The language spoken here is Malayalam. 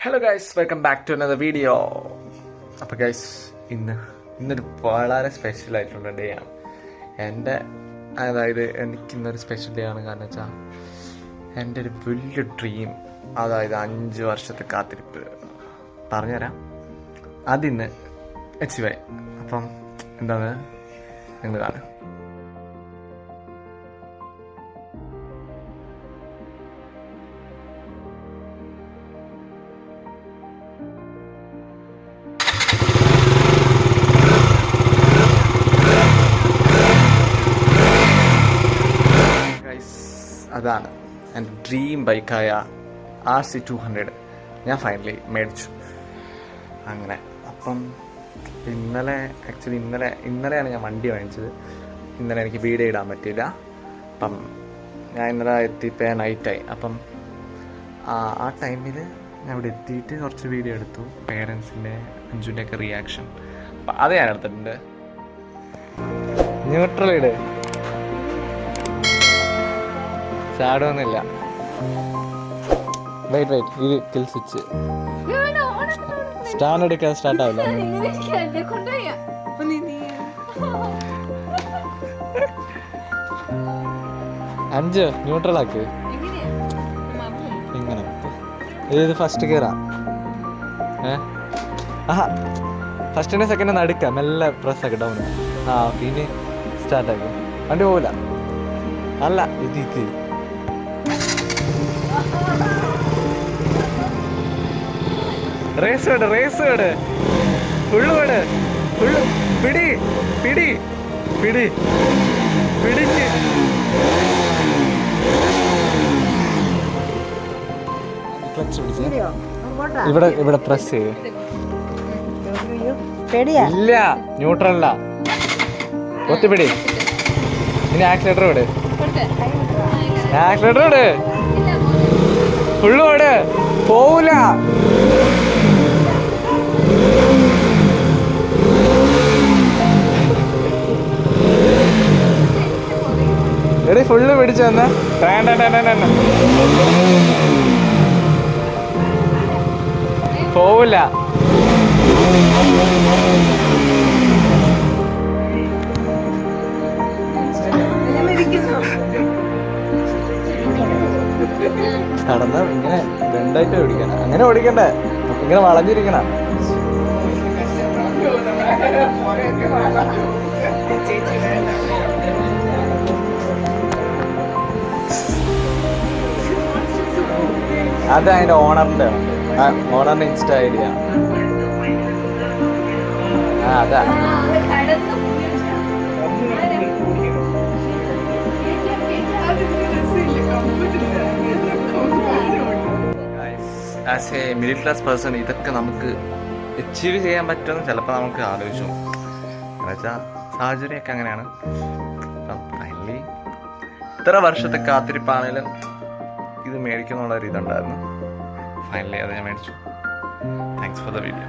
Hello guys, welcome back to another video. അപ്പോൾ ഗൈസ് ഇന്നൊരു വളരെ സ്പെഷ്യൽ ആയിട്ടുള്ള ഡേ ആണ് അതായത് എനിക്കിന്നൊരു സ്പെഷ്യൽ ഡേ ആണ്. കാരണം വെച്ചാൽ എൻ്റെ ഒരു വലിയ ഡ്രീം, അതായത് 5 വർഷത്തെ കാത്തിരിപ്പ് പറഞ്ഞുതരാം, അതിന്ന് അച്ചീവ് ആയി. അപ്പം എന്താണ് നിങ്ങൾ കാണുക. അതാണ് എൻ്റെ ഡ്രീം ബൈക്കായ RC200 ഞാൻ ഫൈനലി മേടിച്ചു. അങ്ങനെ അപ്പം ഇന്നലെയാണ് ഞാൻ വണ്ടി വാങ്ങിച്ചത്. ഇന്നലെ എനിക്ക് വീഡിയോ ഇടാൻ പറ്റിയില്ല. അപ്പം ഞാൻ ഇന്നലെ എത്തിയപ്പോൾ നൈറ്റായി. അപ്പം ആ ടൈമിൽ ഞാൻ ഇവിടെ എത്തിയിട്ട് കുറച്ച് വീഡിയോ എടുത്തു, പേരൻസിൻ്റെ അഞ്ചുൻ്റെ ഒക്കെ റിയാക്ഷൻ. അപ്പം അത് ഞാൻ എടുത്തിട്ടുണ്ട്. ന്യൂട്രൽ ഇട്, ചാടുന്നില്ല. വെയിറ്റ് ഇത് കിൽ സ്വിച്ച് സ്റ്റാൻഡ് എടുക്കാൻ സ്റ്റാർട്ട് ആവില്ല. 5 ന്യൂട്രൽ ആക്ക്. ഇങ്ങനെ ഇത് ഫസ്റ്റ് കയറാ. ഫസ്റ്റിന്റെ സെക്കൻഡ് നടുക്ക, മെല്ലെ പ്രസ് ആക്കി ഡൗൺ. ഓക്കെ, ഇനി സ്റ്റാർട്ട് ആക്കി. വണ്ടി പോവില്ല. അല്ല ഇത് റേസ് വേട് ഫുള്ള് പിടി പിടിച്ച് ഇവിടെ പ്രസ് ചെയ്യും. ഇല്ല, ന്യൂട്രല്ല, ഒത്തുപിടി. ഇനി ആക്സിലേറ്റർ വിട്, ഫുള്ള് വിട്, പോവൂല. എടി ഫുള്ള് പിടിച്ചു വന്ന പോവില്ല. കടന്ന ഇങ്ങനെ ബെൻഡായിട്ട് ഓടിക്കണം. അങ്ങനെ ഓടിക്കണ്ടേ, ഇങ്ങനെ വളഞ്ഞിരിക്കണം. അത് അതിന്റെ ഓണറിന്റെ ഇൻസ്റ്റ ഐഡിയ. അതാ as A middle class person ഇതൊക്കെ നമുക്ക് അച്ചീവ് ചെയ്യാൻ പറ്റുമെന്ന് ചിലപ്പോൾ നമുക്ക് ആലോചിച്ചു. എന്നുവെച്ചാൽ സാഹചര്യമൊക്കെ അങ്ങനെയാണ്. അപ്പം ഫൈനലി ഇത്ര വർഷത്തെ കാത്തിരിപ്പാണേലും ഇത് മേടിക്കുന്നുള്ളൊരു ഇതുണ്ടായിരുന്നു. ഫൈനലി അത് ഞാൻ മേടിച്ചു. Thanks for the video.